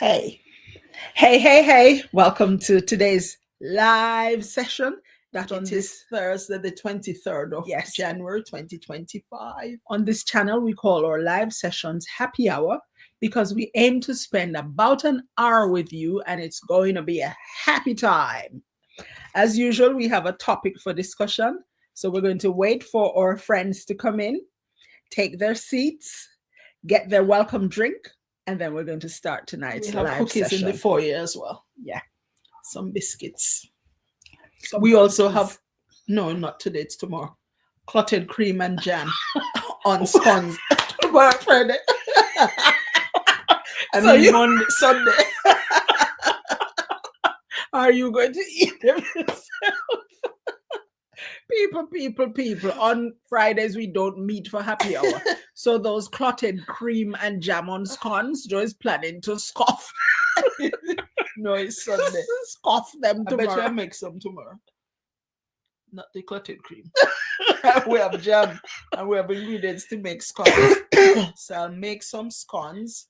Hey, hey. Welcome to today's live session. It is Thursday, the 23rd of Yes. January 2025. On this channel, we call our live sessions happy hour because we aim to spend about an hour with you and it's going to be a happy time. As usual, we have a topic for discussion. So we're going to wait for our friends to come in, take their seats, get their welcome drink, and then we're going to start tonight's We have live cookies session. in the foyer as well. Yeah. Some biscuits. Some We also cookies. have, no, not today, it's tomorrow. Clotted cream and jam on scones. Tomorrow, Friday. I So mean, you- Monday, Sunday. Are you going to eat them yourself? People. On Fridays, we don't meet for happy hour. So those clotted cream and jam on scones, Joe is planning to scoff. No, it's Sunday. Scoff them I bet you I tomorrow. make some tomorrow. Not the clotted cream. We have jam and we have ingredients to make scones. So I'll make some scones.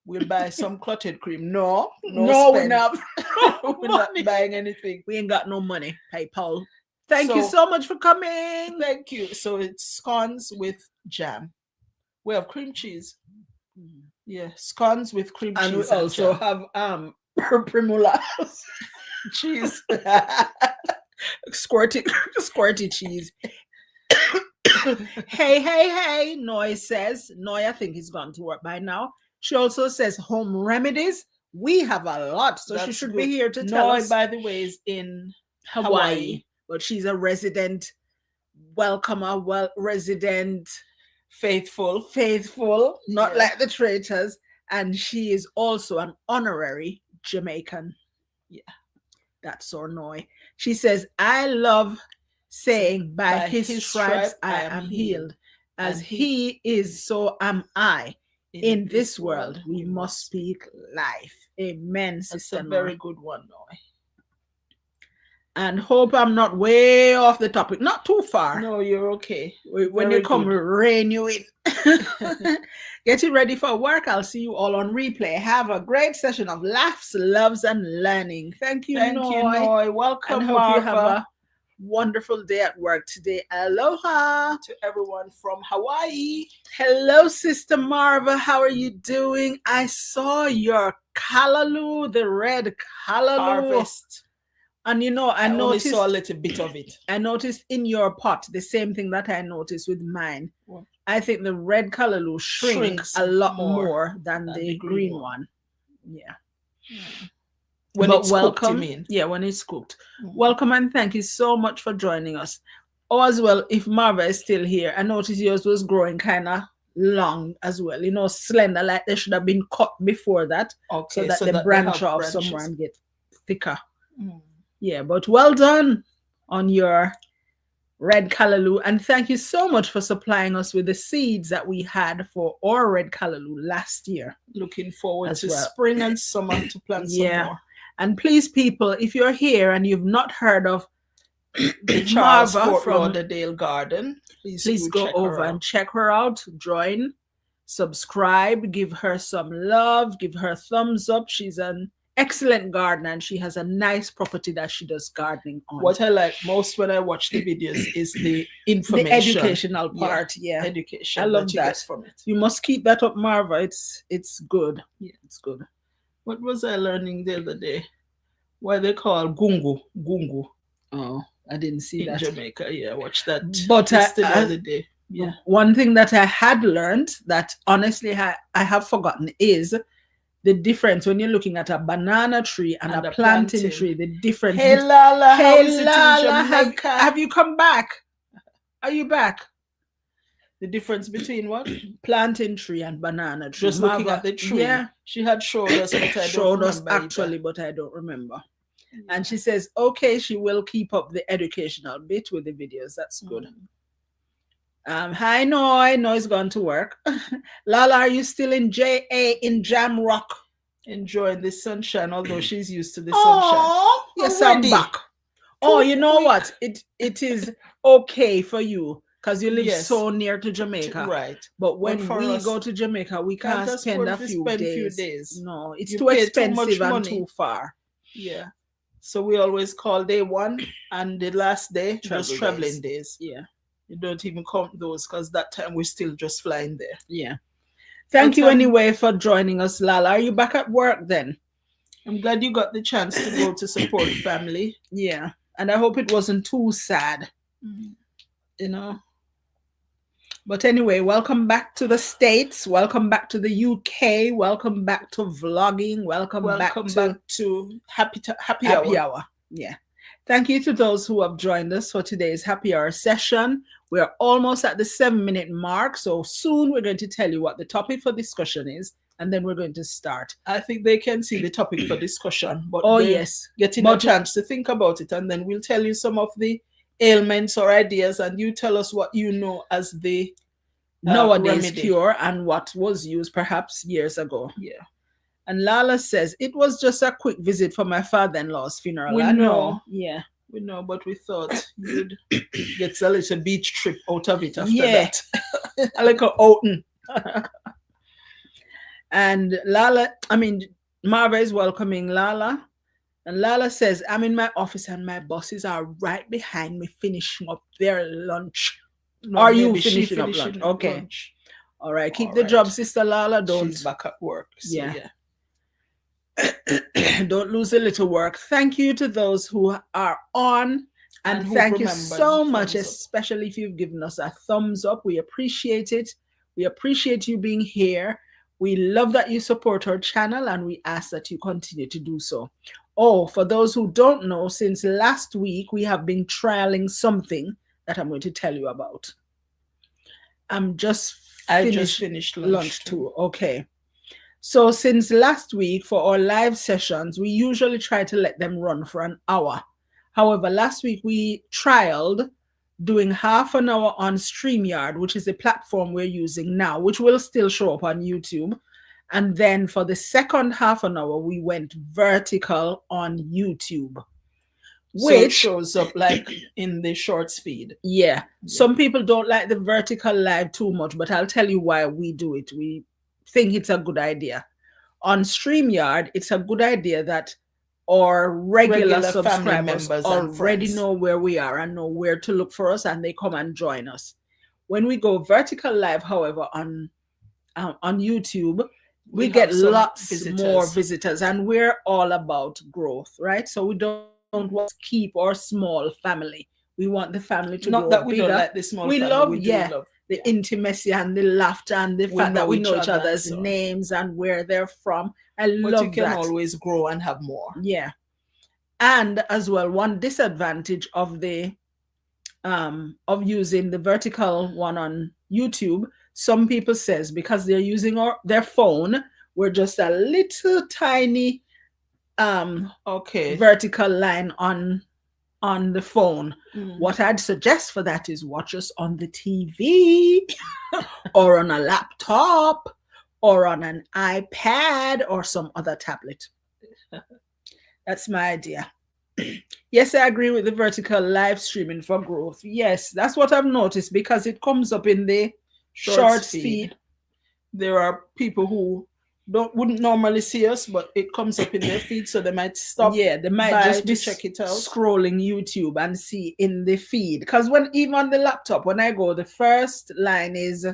We'll buy some clotted cream. No, No, we're spend. not. We're not Money. buying anything. We ain't got no money. PayPal. Thank you So- so much for coming. Thank you. So it's scones with jam. We have cream cheese. Yeah, scones with cream And we cheese. also jam. have primula cheese. squirty cheese. Hey. Noy says, Noy, I think he's gone to work by now. She also says home remedies. We have a lot, so she That's should good. be here to tell Noi, us by the way, is in Hawaii. But she's a resident welcomer, resident faithful. not Yeah. like the traitors. And she is also an honorary Jamaican. Yeah. That's so Noy. She says, I love saying by his stripes I am healed. As And he is, so am I. In this world, we must speak life. Amen, That's Sister a Noy. very good one, Noi. And hope I'm not way off the topic. Not too far. No, you're okay. When very you come, good. rein you in. Getting ready for work. I'll see you all on replay. Have a great session of laughs, loves, and learning. Thank you, Thank Noy. you, Noi. And Welcome, hope you have Marva, a wonderful day at work today. Aloha. to everyone from Hawaii. Hello, Sister Marva. How are you doing? I saw your callaloo, the red callaloo. Harvest. And you know, I only saw a little bit of it. I noticed in your pot the same thing that I noticed with mine. What? I think the red callaloo shrinks a lot more than than the the green green one. Yeah. When But it's welcome. cooked, you mean? Yeah, when it's cooked. Mhm. Welcome and thank you so much for joining us. Oh, as well, if Marva is still here, I noticed yours was growing kind of long as well. You know, slender, like they should have been cut before that, Okay, so that they they branch have off branches. somewhere and get thicker. Mm. Yeah, but well done on your red callaloo. And thank you so much for supplying us with the seeds that we had for our red callaloo last year. Looking forward As to well. spring and summer to plant some Yeah. more. And please, people, if you're here and you've not heard of The Charles Marva Fort from, Lauderdale Garden. please do go check her over out. and check her out, join, subscribe, give her some love, give her a thumbs up. She's an excellent gardener and she has a nice property that she does gardening on. What I like most when I watch the videos is the the information. educational Yeah. part, yeah. Education I love that you that. get from it. You must keep that up, Marva. It's good. Yeah. It's good. What was I learning the other day? Why they call gungu Oh, I didn't see in that. Jamaica. Yeah, I watched that But yesterday the other day. Yeah. One thing that I had learned that honestly I have forgotten is the difference when you're looking at a banana tree and And a a plantain plantain. tree. The difference. Hey Lala, how Hey, is it in Lala, Jamaica? have you come back? Are you back? The difference between what? Plantain tree and banana tree. Just looking Marva, at the tree. Yeah, She had showed us, but I don't showed us remember either. actually, but I don't remember. Yeah. And she says, okay, she will keep up the educational bit with the videos. That's good. Hi, Noy's gone to work. Lala, are you still in JA in Jam Rock? Enjoying the sunshine, although she's used to the sunshine. Oh, yes, I'm Already? back. Oh, Too you know quick. what? It is okay for you because you live Yes. so near to Jamaica. Right. But when for we us, go to Jamaica, we can't can't spend afford a to few spend days. few days. No, it's You too pay too much expensive and money. too far. Yeah. So we always call day one and the last day just traveling days. Yeah. You don't even count those because that time we're still just flying there. Yeah. Thank But, you anyway for joining us, Lala. Are you back at work then? I'm glad you got the chance to go to support family. Yeah. And I hope it wasn't too sad, you know. But anyway, welcome back to the States. Welcome back to the UK. Welcome back to vlogging. Welcome back to Happy Hour. Yeah. Thank you to those who have joined us for today's Happy Hour session. We're almost at the 7-minute mark. So soon we're going to tell you what the topic for discussion is. And then we're going to start. I think they can see the topic for discussion. But yes. Getting a chance to think about it. And then we'll tell you some of the ailments or ideas. And you tell us what you know as the nowadays remedy. Cure and what was used perhaps years ago. Yeah. And Lala says, it was just a quick visit for my father-in-law's funeral. We know. Yeah. We know, but we thought you'd get a little beach trip out of it after that. A little outing. And Marva is welcoming Lala. And Lala says, I'm in my office and my bosses are right behind me finishing up their lunch. No, are you finishing up lunch? Okay. Lunch. All right. Keep the job, Sister Lala. She's back at work. So yeah. Don't lose a little work. Thank you to those who are on. And thank you so much, especially if you've given us a thumbs up. We appreciate it. We appreciate you being here. We love that you support our channel and we ask that you continue to do so. Oh, for those who don't know, since last week, we have been trialing something that I'm going to tell you about. I just finished lunch too. Okay. So since last week for our live sessions, we usually try to let them run for an hour. However, last week we trialed doing half an hour on StreamYard, which is the platform we're using now, which will still show up on YouTube. And then for the second half an hour, we went vertical on YouTube. Which shows up like in the shorts feed. Yeah. Some people don't like the vertical live too much, but I'll tell you why we do it. We think it's a good idea. On StreamYard, it's a good idea that our regular subscribers already know where we are and know where to look for us, and they come and join us. When we go vertical live, however, on YouTube, we get lots more visitors, and we're all about growth, right? So we don't want to keep our small family. We want the family to grow that we bigger. Don't like the small we family. love, we love the intimacy and the laughter and the fact that we know each other's names and where they're from. But love you can always grow and have more. Yeah. And as well, one disadvantage of the of using the vertical one on YouTube, some people says because they're using their phone, we're just a little tiny vertical line on the phone. What I'd suggest for that is watch us on the TV or on a laptop or on an iPad or some other tablet. That's my idea. Yes, I agree with the vertical live streaming for growth. Yes, that's what I've noticed because it comes up in the shorts feed. There are people who wouldn't normally see us, but it comes up in their feed, so they might stop. Yeah, they might just be check it out, scrolling YouTube and see in the feed. Because even on the laptop, when I go, the first line is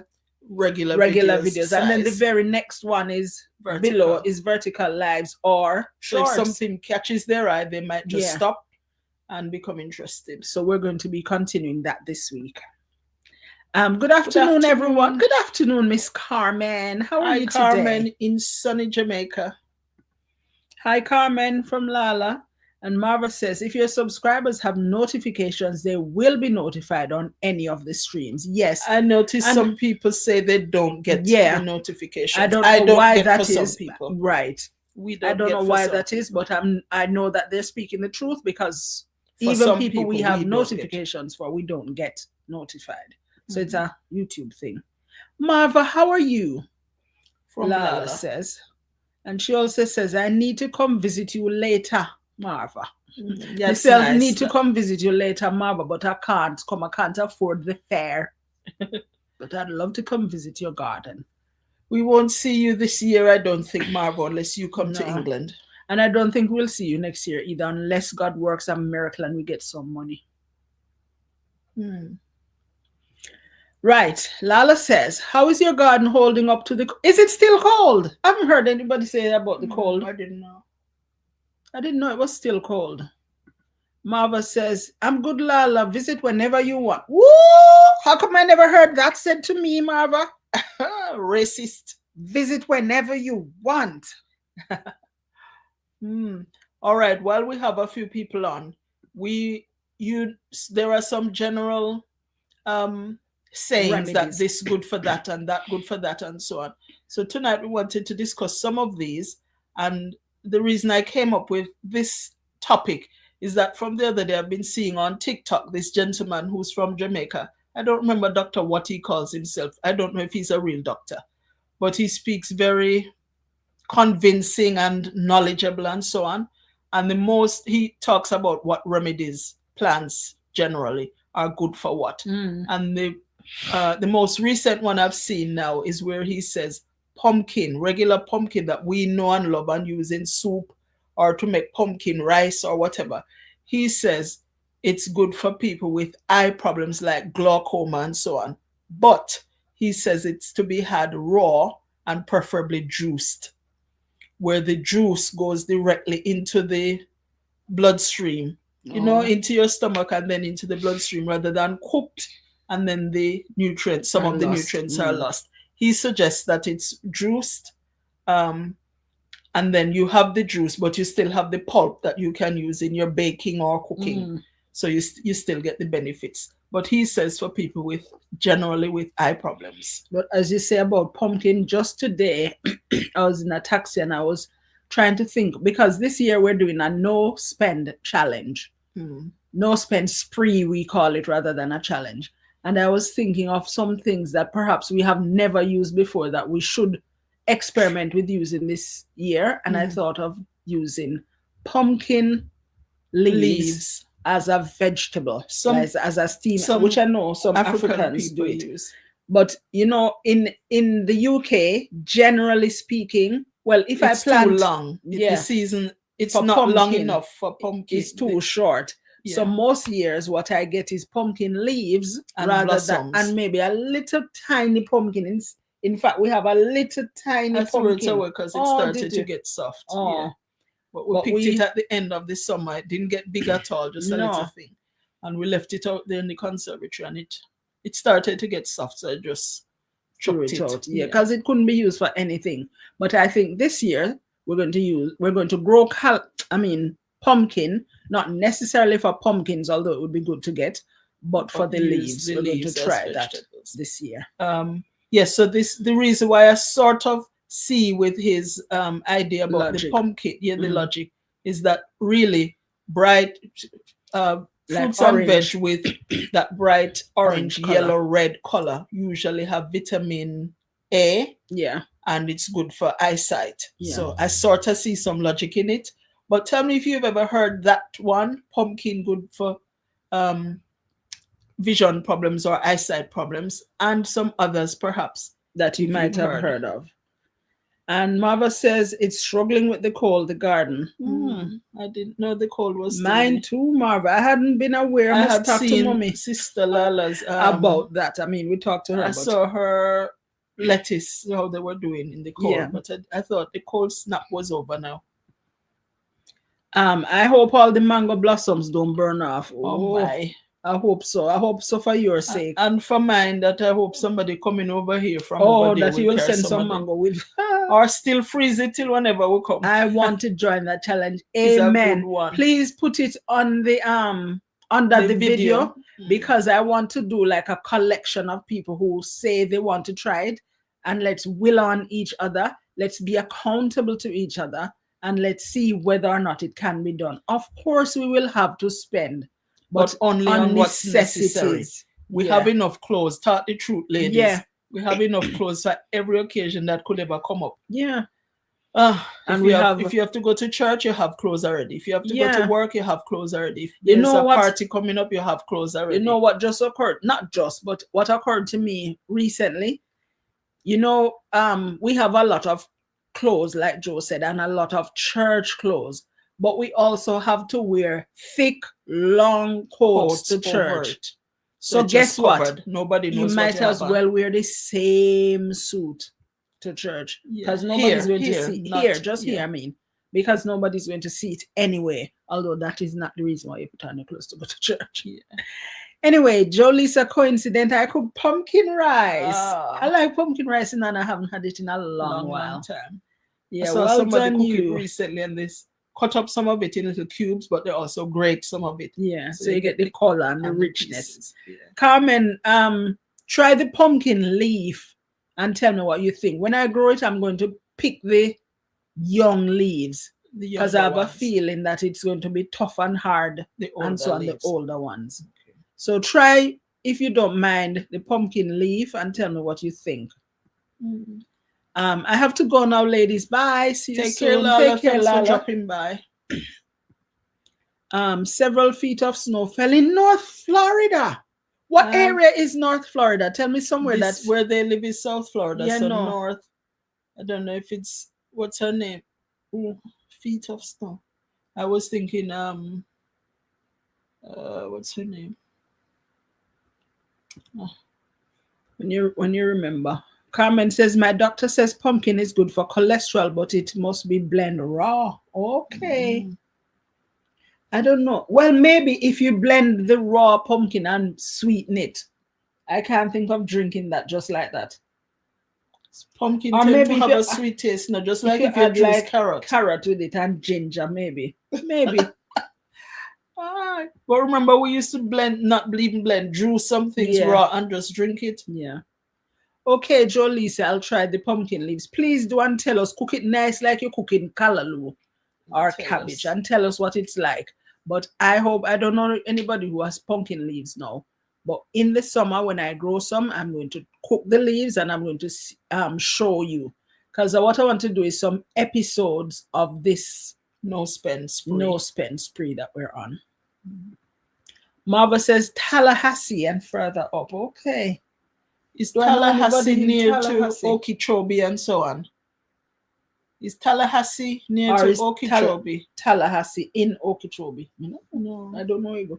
regular videos and then the very next one is below is vertical lives or shorts. So if something catches their eye, they might just stop and become interested. So we're going to be continuing that this week. Good afternoon, everyone. Good afternoon, Miss Carmen. How are you today? Carmen in sunny Jamaica. Hi, Carmen from Lala. And Marva says, if your subscribers have notifications, they will be notified on any of the streams. Yes. I noticed some people say they don't get the notifications. I don't know why that is. Some people. Right. I don't know why that is, but I know that they're speaking the truth because even people we have notifications for, we don't get notified. So it's a YouTube thing. Marva, how are you? From Lala says. And she also says, I need to come visit you later, Marva. I need to come visit you later, Marva, but I can't come. I can't afford the fare. But I'd love to come visit your garden. We won't see you this year, I don't think, Marva, unless you come to No. England. And I don't think we'll see you next year either, unless God works a miracle and we get some money. Right. Lala says, how is your garden holding up to the... Is it still cold? I haven't heard anybody say about the cold. I didn't know. I didn't know it was still cold. Marva says, I'm good, Lala. Visit whenever you want. Woo! How come I never heard that said to me, Marva? Racist. Visit whenever you want. All right. While we have a few people on, there are some general sayings Remedies. that this good for that and that good for that and so on. So tonight we wanted to discuss some of these, and the reason I came up with this topic is that from the other day I've been seeing on TikTok this gentleman who's from Jamaica. I don't remember doctor what he calls himself. I don't know if he's a real doctor, but he speaks very convincing and knowledgeable and so on. And he talks about what remedies, plants generally are good for what. And the most recent one I've seen now is where he says pumpkin, regular pumpkin that we know and love and use in soup or to make pumpkin rice or whatever. He says it's good for people with eye problems like glaucoma and so on. But he says it's to be had raw and preferably juiced, where the juice goes directly into the bloodstream, into your stomach and then into the bloodstream, rather than cooked and then the nutrients, some of the nutrients are lost. He suggests that it's juiced, and then you have the juice, but you still have the pulp that you can use in your baking or cooking. So you still get the benefits. But he says for people generally with eye problems. But as you say about pumpkin, just today, I was in a taxi and I was trying to think, because this year we're doing a no spend challenge. No spend spree, we call it, rather than a challenge. And I was thinking of some things that perhaps we have never used before that we should experiment with using this year. And I thought of using pumpkin leaves as a vegetable, as a steam, which I know some Africans do it. Use. But in the UK, generally speaking, well, if it's I plant too long, the season it's for not pumpkin, long enough for pumpkin. It's too short. Yeah. So most years, what I get is pumpkin leaves and rather blossoms. and maybe a little tiny pumpkin. In fact, we have a little tiny pumpkin. Because it started to get soft. Yeah. But we picked it at the end of the summer. It didn't get big at all, just a little thing. And we left it out there in the conservatory, and it started to get soft. So I just chucked it out. Yeah, because it couldn't be used for anything. But I think this year we're going to grow pumpkin, not necessarily for pumpkins, although it would be good to get, but for the leaves. We're going to try that this year. Yes, so the reason why I sort of see with his idea about the pumpkin, the logic is that really bright fruits and veg with that bright orange, yellow, red color usually have vitamin A. Yeah. And it's good for eyesight. Yeah. So I sort of see some logic in it. But tell me if you've ever heard that one, pumpkin good for vision problems or eyesight problems, and some others perhaps that you might have heard of. And Marva says it's struggling with the cold, the garden. I didn't know the cold was mine too, Marva. I hadn't been aware. I had talked to Mommy, Sister Lala's about that. I mean, we talked to her. I saw her lettuce, how they were doing in the cold, but I thought the cold snap was over now. I hope all the mango blossoms don't burn off. Oh my. I hope so. I hope so for your sake. And for mine, that I hope somebody coming over here from over there that you will send some mango with. Or still freeze it till whenever we come. I want to join that challenge. Amen. Please put it on the under the video because I want to do like a collection of people who say they want to try it, and let's will on each other. Let's be accountable to each other, and let's see whether or not it can be done. Of course, we will have to spend, but only on what's necessary. We have enough clothes. Tell the truth, ladies. Yeah. We have enough clothes for every occasion that could ever come up. Yeah. And if you have to go to church, you have clothes already. If you have to go to Yeah. work, you have clothes already. If You there's know a what? party coming up, you have clothes already. You know what just occurred? Not just, but what occurred to me recently. You know, we have a lot of clothes, like Joe said, and a lot of church clothes. But we also have to wear thick, long coats to over church. it. So it's guess just what? covered. Nobody You knows might what you as have on. well wear the same suit to church because Yeah. nobody's Here, going to here, see not- here, just yeah. here. I mean, because nobody's going to see it anyway. Although that is not the reason why you put on your clothes to go to church. Yeah. Anyway, Joe Lisa, coincident, I cooked pumpkin rice. Ah. I like pumpkin rice, and I haven't had it in a long while. Long time. Yeah, I saw well somebody done cook you. it recently, and this cut up some of it in little cubes, but they also grate some of it. Yeah, so you get the color and the and richness. pieces. Yeah. Carmen, try the pumpkin leaf and tell me what you think. When I grow it, I'm going to pick the young leaves The because I younger have a ones, feeling that it's going to be tough and hard, the and so on the leaves. older ones. Okay. So try, if you don't mind, the pumpkin leaf and tell me what you think. I have to go now, ladies. Bye. See you Take care, soon. Lala. Take care, Thanks for Lala. dropping by. Several feet of snow fell in North Florida. What area is North Florida? Tell me somewhere that's where they live is South Florida. Yeah, so no. north. I don't know if it's what's her name. Ooh, feet of snow. I was thinking what's her name? Oh. When you remember. Carmen says my doctor says pumpkin is good for cholesterol, but it must be blend raw. Okay. I don't know. Well, maybe if you blend the raw pumpkin and sweeten it. I can't think of drinking that just like that. Pumpkin Or tend maybe to if have you- a sweet taste, not just if like you if you add juice like carrot. carrot with it and ginger, maybe. Maybe. But remember, we used to blend, not even blend, juice some things Yeah. raw and just drink it. Yeah. Okay, Joe Lisa, I'll try the pumpkin leaves. Please do and tell us, cook it nice like you're cooking callaloo or Tell cabbage, us. and tell us what it's like. But I don't know anybody who has pumpkin leaves now. But in the summer, when I grow some, I'm going to cook the leaves and I'm going to show you. Because what I want to do is some episodes of this No spend spree. no spend spree that we're on. Marva says Tallahassee and further up. Okay. Is Do I know Tallahassee anybody in near Tallahassee? to Okeechobee and so on? Is Tallahassee near Or to is Okeechobee? Tallahassee in Okeechobee. No. I don't know either.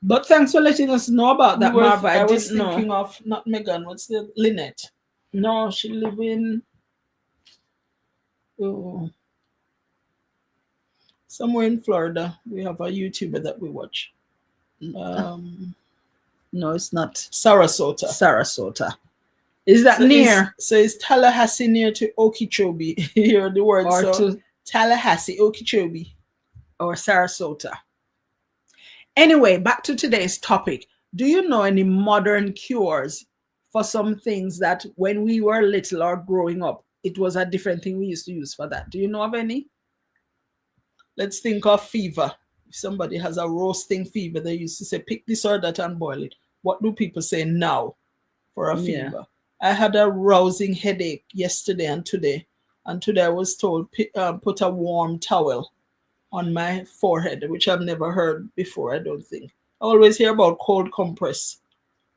But thanks for letting us know about that, Marva. I was didn't know. thinking of not Megan. What's the Lynette? No, she live in Somewhere in Florida. We have a YouTuber that we watch. No, it's not Sarasota. Sarasota. Is that So near? Is Tallahassee near to Okeechobee? You hear the word. Or So to Tallahassee, Okeechobee. or Sarasota. Anyway, back to today's topic. Do you know any modern cures for some things that when we were little or growing up, it was a different thing we used to use for that? Do you know of any? Let's think of fever. If somebody has a roasting fever, they used to say, pick this or that and boil it. What do people say now for a Yeah. fever? I had a rousing headache yesterday and today. And today I was told, put a warm towel on my forehead, which I've never heard before, I don't think. I always hear about cold compress.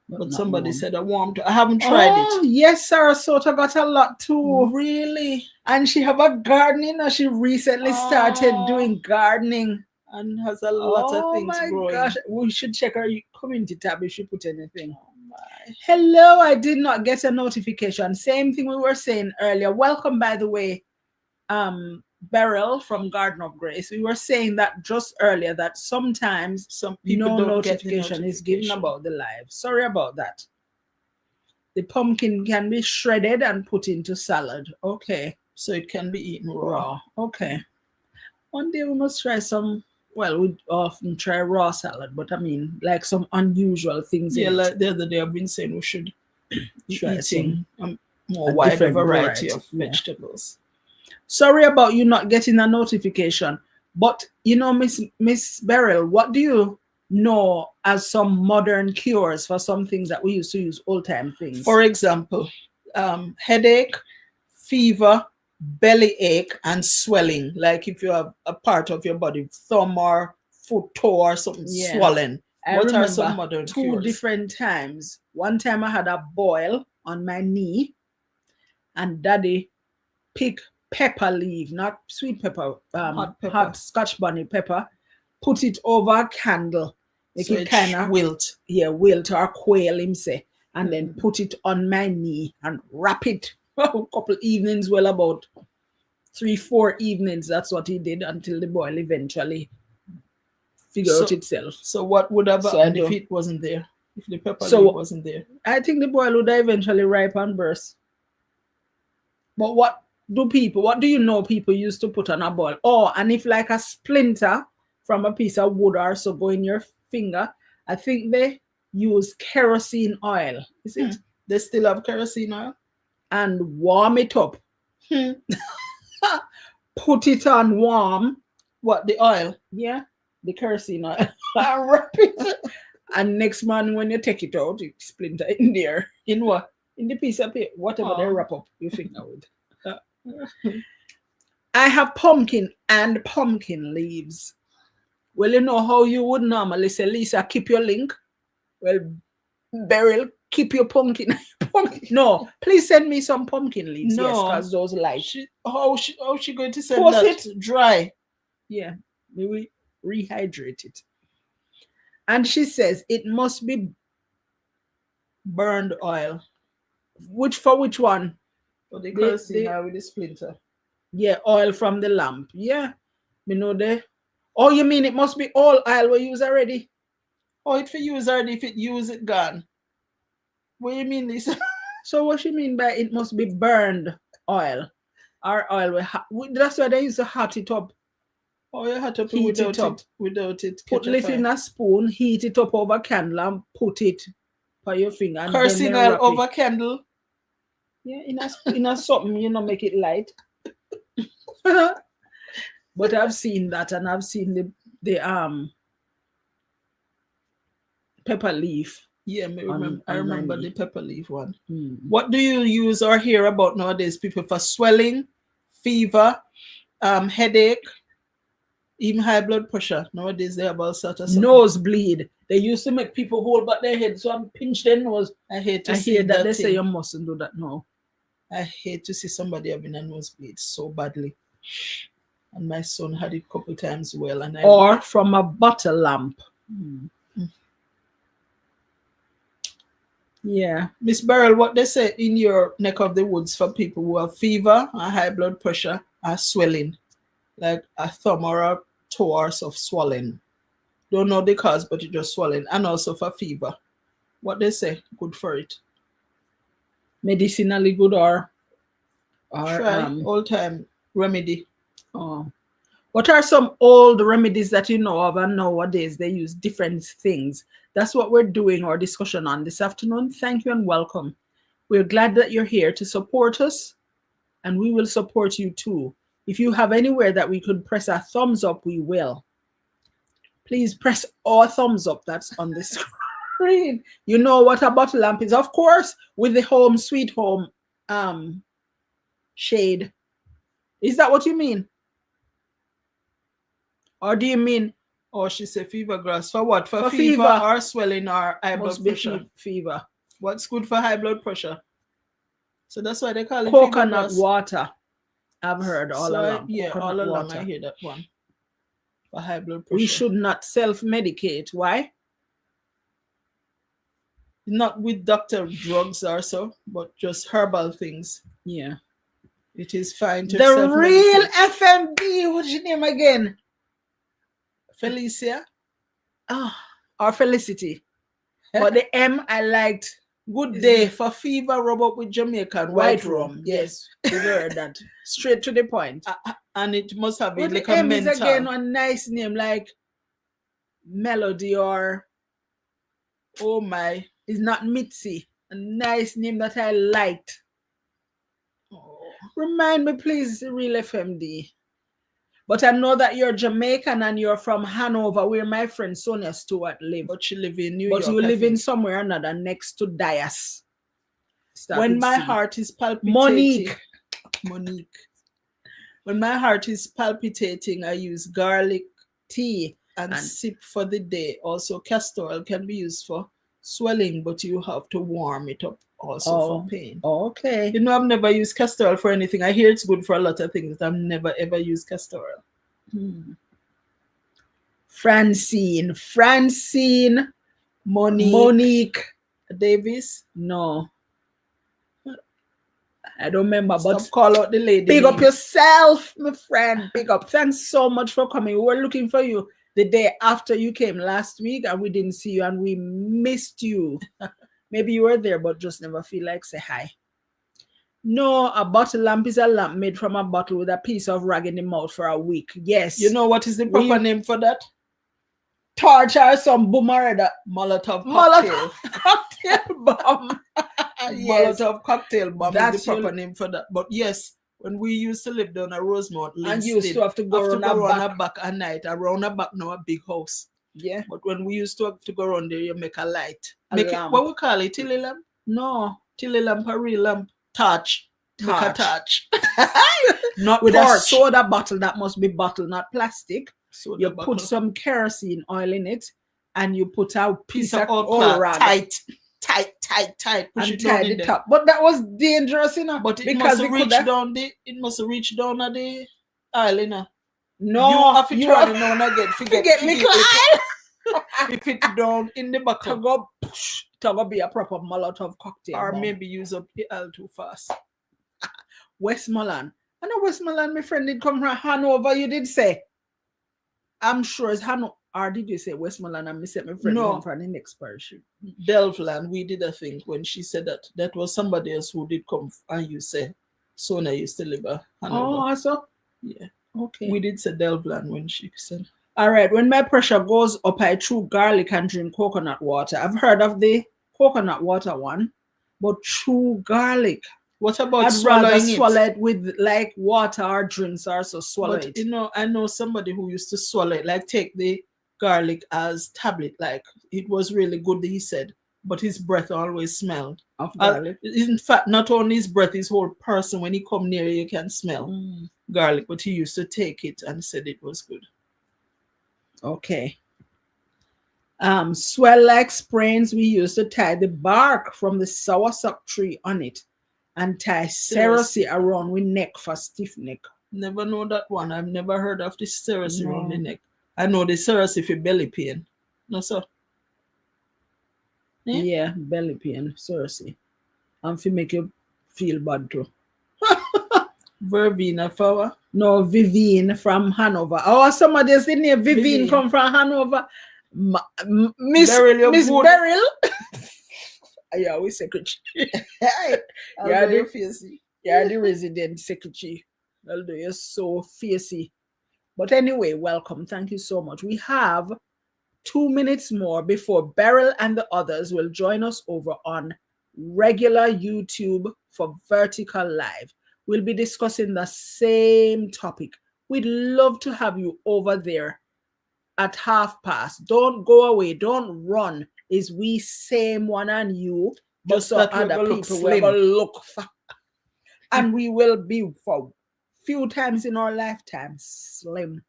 But somebody said a warm towel. I haven't tried it. Yes, Sarasota got a lot too. Really? And she have a gardening, and she recently started doing gardening. And has a lot of things growing. Oh my gosh, we should check her community tab if she put anything. Oh my. Hello, I did not get a notification. Same thing we were saying earlier. Welcome, by the way, Beryl from Garden of Grace. We were saying that just earlier that sometimes Some people no don't get the notification is given notification. about the live. Sorry about that. The pumpkin can be shredded and put into salad. Okay. So it can be eaten raw. Raw. Okay. One day we must try some. Well, we often try raw salad, but I mean, like some unusual things. Yeah, in it. like the other day I've been saying we should be Try eating a more a wider different variety variety, of yeah. vegetables. Sorry about you not getting a notification, but you know, Miss Beryl, what do you know as some modern cures for some things that we used to use old time things? For example, headache, fever, belly ache, and swelling. Like if you have a part of your body, thumb or foot, toe, or something Yeah. swollen. I What remember are some modern 2 cures? different times. One time I had a boil on my knee, and Daddy picked pepper leaf, not sweet pepper, Hot pepper. hot Scotch bonnet pepper, put it over a candle, make So it kind of wilt. wilt or quail him say, and then Mhm. put it on my knee and wrap it a couple evenings, well, about 3-4 evenings. That's what he did until the boil eventually figure out itself. So what would have So I happened if don't- it wasn't there? If the pepper So- leaf wasn't there? I think the boil would eventually ripe and burst. But what do you know people used to put on a boil? Oh, and if like a splinter from a piece of wood or so go in your finger, I think they use kerosene oil. Is it? They still have kerosene oil? And warm it up. Hmm. Put it on warm. What, the oil? Yeah, the kerosene oil. And wrap it. And next morning when you take it out, it splinter in there. In what? In the piece of paper, whatever they Oh. wrap up your finger with. I have pumpkin and pumpkin leaves. Well, you know how you would normally say, Lisa, keep your link. Well, Beryl, keep your pumpkin. No, please send me some pumpkin leaves. Yes, No. because those light. How she going to send Toast that? it. Dry. Yeah, we rehydrate it. And she says it must be Burned oil. which one? For the The- kerosene the- oil with the splinter. Yeah, oil from the lamp. Yeah, you know the. Oh, you mean it must be all oil we use already? Oh, it for use already, if it use it gone. What do you mean, Lisa? So what she mean by it must be burned oil, or oil that's why they used to hot it up. Oh, you had to put Heat it up. without it. Put catch a little in fire. a spoon, heat it up over candle, and put it for your finger. And Kerosene then oil wrap over it. candle. Yeah, in a something, make it light. But I've seen that, and I've seen the pepper leaf. Yeah, I remember the pepper leaf one. Mm. What do you use or hear about nowadays, people, for swelling, fever, headache, even high blood pressure? Nowadays they have all sorts of stuff. Nosebleed. They used to make people hold back their head, so I'm pinch their nose. I hate to I see hear that that they thing. say you mustn't do that now. I hate to see somebody having a nosebleed so badly. And my son had it a couple times well, and Or from a bottle lamp. Mm. Yeah. Miss Beryl, what they say in your neck of the woods for people who have fever, or high blood pressure, or swelling, like a thumb or a toe or so swelling. Don't know the cause, but it just swelling, and also for fever. What they say, good for it. Medicinally good or Try old time remedy. What are some old remedies that you know of, and nowadays they use different things? That's what we're doing our discussion on this afternoon. Thank you and welcome. We're glad that you're here to support us, and we will support you too. If you have anywhere that we could press a thumbs up, we will. Please press our thumbs up that's on the screen. You know what a bottle lamp is, of course, with the home sweet home shade. Is that what you mean? Or do you mean? Oh, she said fever grass. For what? For For fever, fever. or swelling or high blood Must be pressure? fever. What's good for high blood pressure? So that's why they call it fever Coconut grass. water. I've heard all along. Yeah, Coconut all along water. I hear that one. For high blood pressure. We should not self-medicate. Why? Not with doctor drugs or so, but just herbal things. Yeah. It is fine to The real self-medicate. FMD. What's your name again? Felicia. Or Felicity. But the M I liked. Good day for fever, rub up with Jamaican white rum. Yes, we heard that. Straight to the point. And it must have been But like the a M is mental. again a nice name like Melody, or Oh my. is not Mitzi. A nice name that I liked. Oh. Remind me, please, the real FMD. But I know that you're Jamaican and you're from Hanover, where my friend Sonia Stewart lives. But she live in New York. But you I live in think. somewhere or another next to Dias. Start When with my C. heart is palpitating. Monique. Monique. When my heart is palpitating, I use garlic tea. and And- sip for the day. Also, castor oil can be used for swelling, but you have to warm it up also for pain. Okay. You know, I've never used castor oil for anything. I hear it's good for a lot of things. I've never ever used castor oil. Francine, Monique Davis. No, I don't remember. Stop But call out the lady. big up name. yourself, my friend. Big up. Thanks so much for coming. We were looking for you the day after you came last week, and we didn't see you, and we missed you. Maybe you were there, but just never feel like say hi. No, a bottle lamp is a lamp made from a bottle with a piece of rag in the mouth for a week. Yes. You know what is the proper name for that? Torch or some boomerang. Molotov cocktail. Molotov cocktail bomb. Yes. Molotov cocktail bomb That's is the proper name for that. But yes, when we used to live down at Rosemount, And you used to have to go around a back at night. Around a back now a big house. Yeah. But when we used to have to go around there, you make a light. A Make it, lamp. what we call it? Tilly lamp? No. Tilly lamp, a real lamp. Torch. Make a Torch. torch. Not With torch. a soda bottle that must be bottle, not plastic. Soda You bottle. put some kerosene oil in it, and you put a piece piece of of old oil cloth, rag tight. Push and it down tie in the there. top. But that was dangerous, you know. But it because must it reach could have- down the. It must reach down at the aisle, you know. No, you have to you turn have it now and again. forget little eye. If it down in the To buckle, go, to go be a proper Molotov cocktail. or bomb. maybe use up the L too fast. Westmoreland. I know Westmoreland, my friend did come from Hanover, you did say. I'm sure it's Hanover. Or did you say Westmoreland and me said my friend No. come from the next parish? Delvland, we did a thing when she said that. That was somebody else who did come, and you say, Sona used to live at Hanover. Oh, so? Yeah. Okay. We did say Delvland when she said. All right. When my pressure goes up, I chew garlic and drink coconut water. I've heard of the coconut water one, but chew garlic. What about I'd rather swallowing swallow it? it with like water or drinks or so swallow But it. you know, I know somebody who used to swallow it, like take the garlic as tablet. Like it was really good, he said, but his breath always smelled. Of garlic. In fact, not only his breath, his whole person, when he come near you can smell garlic, but he used to take it and said it was good. Okay. Swell like sprains, we used to tie the bark from the soursop tree on it and tie cerasee around with neck for stiff neck. Never know that one. I've never heard of the cerasee around the No. neck. I know the cerasee for belly pain. No, sir. Yeah. Yeah, belly pain, cerasee. And to make you feel bad too. Verbena flower. No, Vivian from Hanover. Oh, somebody else in here. Vivian Vivian. come from Hanover. Miss Beryl, you're Miss good. Beryl. Yeah, we secretary. Yeah, the- facey. You're the resident secretary. Although you're so fiercey. But anyway, welcome. Thank you so much. We have 2 minutes more before Beryl and the others will join us over on regular YouTube for Vertical Live. We'll be discussing the same topic. We'd love to have you over there at 1:30. Don't go away. Don't run. Is we same one and you, but Just so that we're other gonna look people we're slim. gonna look for. And we will be for few times in our lifetime slim.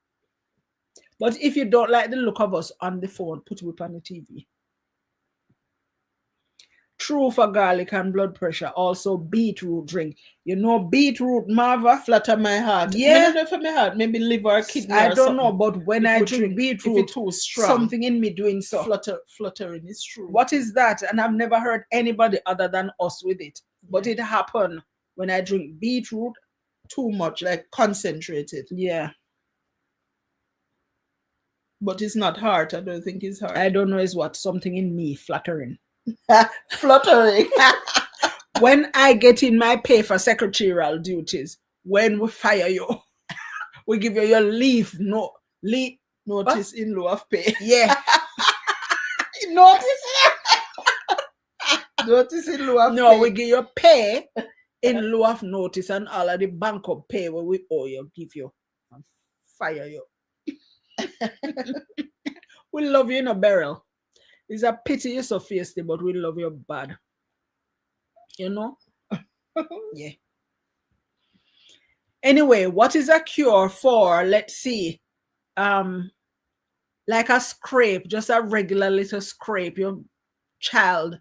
But if you don't like the look of us on the phone, put it on the TV. True for garlic and blood pressure. Also beetroot drink. You know beetroot, Marva? Flatter my heart. Yeah. Maybe not for my heart. Maybe liver or kidney. I or don't know, something. but when If I we drink If beetroot, it's too strong. something in me doing so. Fluttering is true. What is that? And I've never heard anybody other than us with it. But it happened when I drink beetroot. Too much, like concentrated. Yeah. But it's not heart. I don't think it's heart. I don't know is what something in me fluttering. Fluttering. When I get in my pay for secretarial duties, when we fire you, we give you your leave. No, leave. Notice in lieu of pay. Yeah. Notice? Notice in lieu of No, pay. we give you pay in lieu of notice and all of the bank of pay where we owe you, give you and fire you. We love you in a barrel. It's a pity you're so feisty, but we love you bad. You know? Yeah. Anyway, what is a cure for, let's see, like a scrape, just a regular little scrape, your child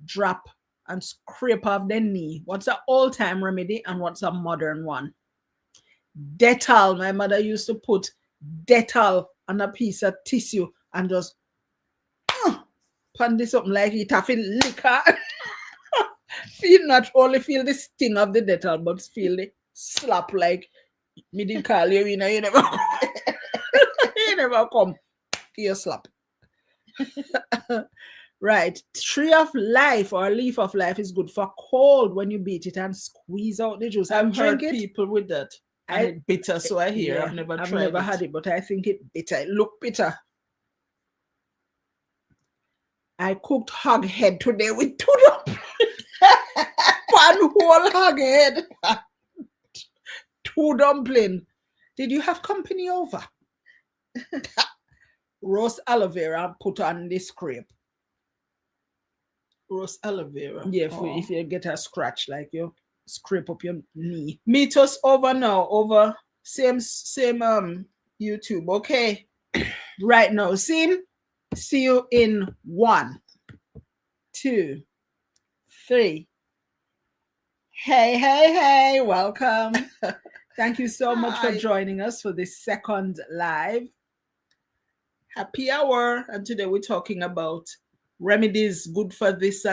drop and scrape off their knee? What's an old-time remedy and what's a modern one? Dettol. My mother used to put Dettol on a piece of tissue and just pan this up like it have liquor. Feel not only feel the sting of the Dettol, but feel the slap like me did call you, you never you never come to your slap. Right. Tree of life or leaf of life is good for cold when you beat it and squeeze out the juice. I've heard people with that. And it's bitter, so I hear. Yeah, I've never I've tried never it. had it, but I think it bitter. It look bitter. I cooked hog head today with 2 dumplings. One whole hog head. 2 dumplings. Did you have company over? Roast aloe vera and put on the scrape. Roast aloe vera. Yeah, if you get a scratch, like you scrape up your knee. Meet us over now, over same YouTube, okay? Right now, see you in 1, 2, 3. Hey, welcome. Thank you so much for joining us for this second live happy hour. And today we're talking about remedies good for this and